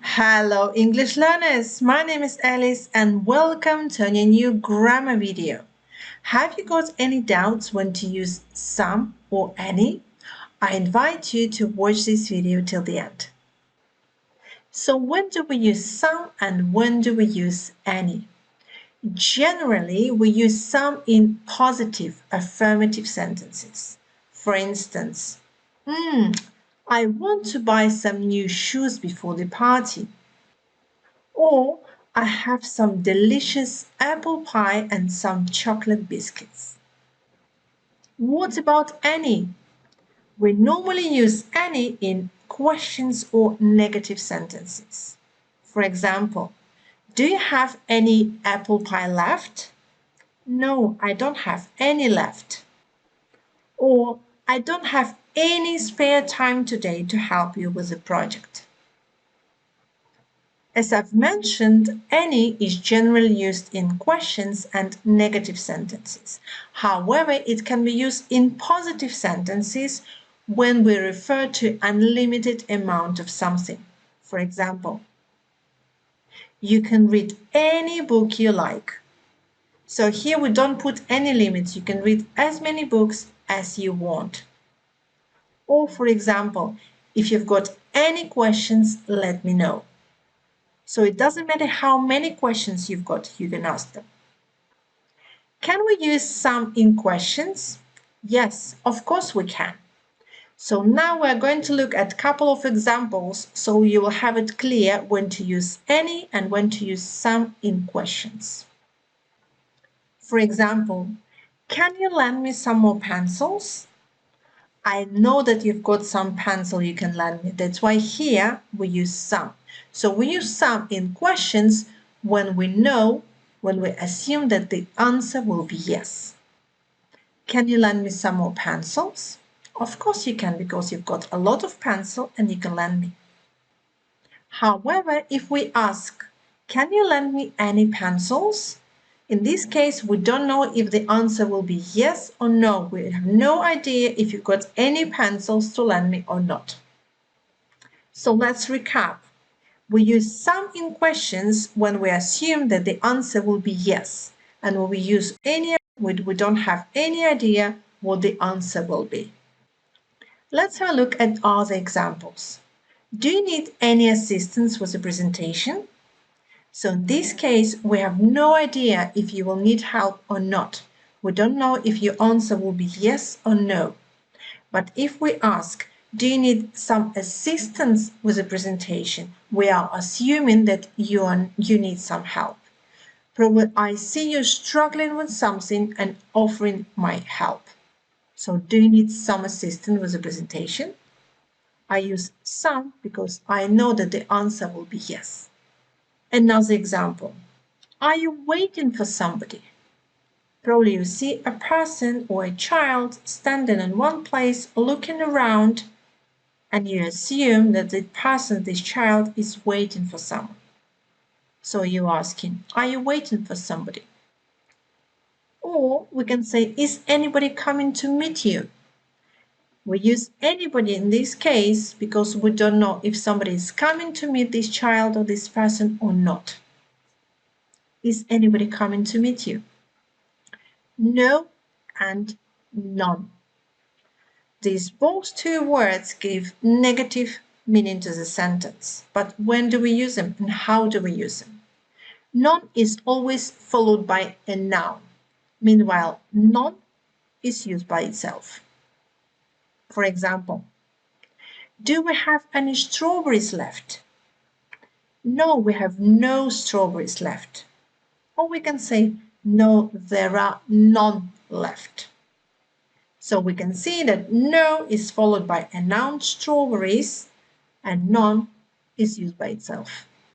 Hello English learners, my name is Alice and welcome to a new grammar video. Have you got any doubts when to use some or any? I invite you to watch this video till the end. So when do we use some and when do we use any? Generally, we use some in positive, affirmative sentences. For instance, I want to buy some new shoes before the party. Or I have some delicious apple pie and some chocolate biscuits. What about any? We normally use any in questions or negative sentences. For example, do you have any apple pie left? No, I don't have any left. Or I don't have any spare time today to help you with the project. As I've mentioned, any is generally used in questions and negative sentences. However, it can be used in positive sentences when we refer to unlimited amount of something. For example, you can read any book you like. So here we don't put any limits. You can read as many books as you want. Or for example, if you've got any questions, let me know. So it doesn't matter how many questions you've got, you can ask them. Can we use some in questions? Yes, of course we can. So now we're going to look at a couple of examples so you will have it clear when to use any and when to use some in questions. For example, can you lend me some more pencils? I know that you've got some pencil you can lend me. That's why here we use some. So we use some in questions when we assume that the answer will be yes. Can you lend me some more pencils? Of course you can, because you've got a lot of pencil and you can lend me. However, if we ask, can you lend me any pencils? In this case, we don't know if the answer will be yes or no. We have no idea if you've got any pencils to lend me or not. So let's recap. We use some in questions when we assume that the answer will be yes. And when we use any, we don't have any idea what the answer will be. Let's have a look at other examples. Do you need any assistance with the presentation? So in this case, we have no idea if you will need help or not. We don't know if your answer will be yes or no. But if we ask, do you need some assistance with the presentation? We are assuming that you need some help. Probably I see you struggling with something and offering my help. So do you need some assistance with the presentation? I use some because I know that the answer will be yes. Another example. Are you waiting for somebody? Probably you see a person or a child standing in one place looking around and you assume that the person, this child, is waiting for someone. So you're asking, are you waiting for somebody? Or we can say, is anybody coming to meet you? We use anybody in this case because we don't know if somebody is coming to meet this child or this person or not. Is anybody coming to meet you? No and none. These both two words give negative meaning to the sentence. But when do we use them and how do we use them? None is always followed by a noun. Meanwhile, none is used by itself. For example, do we have any strawberries left? No, we have no strawberries left. Or we can say, no, there are none left. So we can see that no is followed by a noun, strawberries, and none is used by itself.